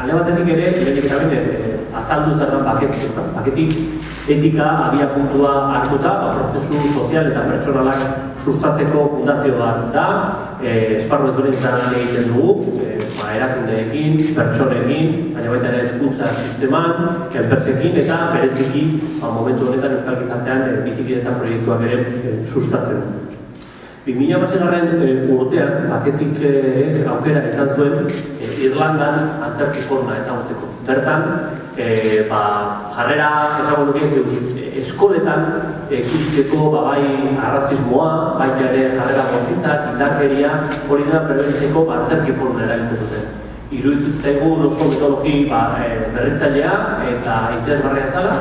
alde batetik ere, lehenik eta behin, azaldu zerran baketik, baketik etika abiapuntua hartuta, prozesu sozial eta pertsonalak sustatzeko fundazio bat da, esparru ezberdinetan lan egiten dugu, erakundeekin, pertsonekin, baina baita ere hezkuntza sisteman, enpresekin eta bereziki momentu honetan euskal gizartean bizikidetza proiektuak ere sustatzen. 2016 urtean, baketik aukera izan zuen Irlandan antzerki forma ezagutzeko. Bertan, jarrera ezagun duke eskoletan ekiditeko bai arrazismoa, baita ere jarrera bortitzak, indarkeria, hori dena prebenitzeko antzerki forma erabiltzen zuten. Iruditzaigu oso metodologi berritzailea eta interesgarria zela,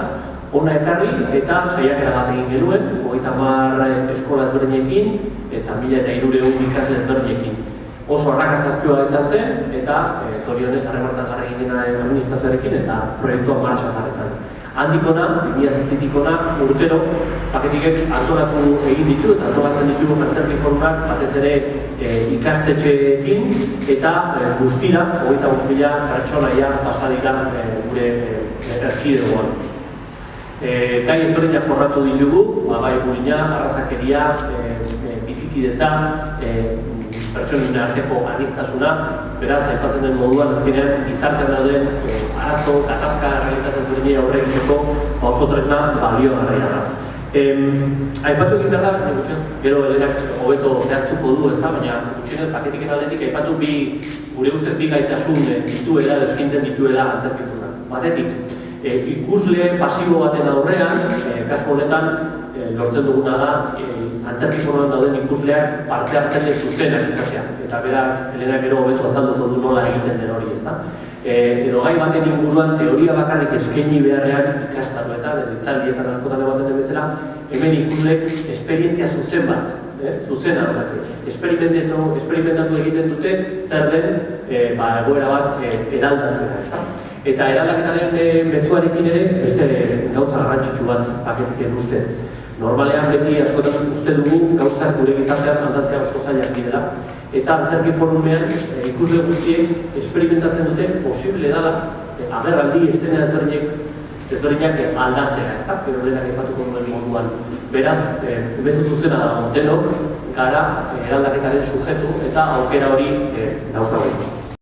ona ekarri eta saiakera bat egin genuen, 30 eskola ezberdinekin eta 1300 ikasle ezberdinekin. Oso arrakastazkoa izan zen eta zorionez harremartan jarri ginen administrazioarekin eta proiektua martxan jarri zen. Handikona, 2007-tikona urtero, paketikek antolatu egin ditu eta antolatzen ditugu antzerki formak batez ere ikastetxeekin eta guztira, 25.000 pertsonaia pasa dira gure erkidegoan. Gai ezberdinak jorratu ditugu, bai gurina, arrazakeria, bizikidetza, pertsonen arteko aniztasuna, beraz, aipatzen den moduan azkenean gizartean dauden arazo, katazka, errealitate ezberdinei aurre egiteko oso tresna baliogarria da. Aipatu egin behar da, gero Elenak hobeto zehaztuko du, baina gutxienez paketiken aldetik aipatu gure ustez bi gaitasun dituela, eskaintzen dituela antzerkizuna. Batetik, ikusle pasibo baten aurrean, kasu honetan, lortzen duguna da, antzerki forman dauden ikusleak parte hartzen zuzenak izatea. Eta berak, Elenak gero hobeto azalduko du nola egiten den hori, ezta? Edo gai baten inguruan teoria bakarrik eskaini beharrean ikastatuetan, hitzaldietan askotan ematen den bezala, hemen ikusleek esperientzia zuzen bat, zuzena horretu. Esperimentatu egiten dute zer den egoera bat eraldatzea, ezta? Eta eraldaketaren mezuarekin ere beste gauza garrantzitsu bat paketiken ustez. Normalean beti askotan uste dugu gauzak gure gizartean aldatzea oso zailak direla. Eta antzerki forumean ikusle guztiek esperimentatzen dute posible dela agerraldi estena ezberdinak aldatzea, ezta? Pero Elenak aipatuko duen moduan. Beraz, mezu zuzena dago denok gara eraldaketaren sujetu eta aukera hori daukagu.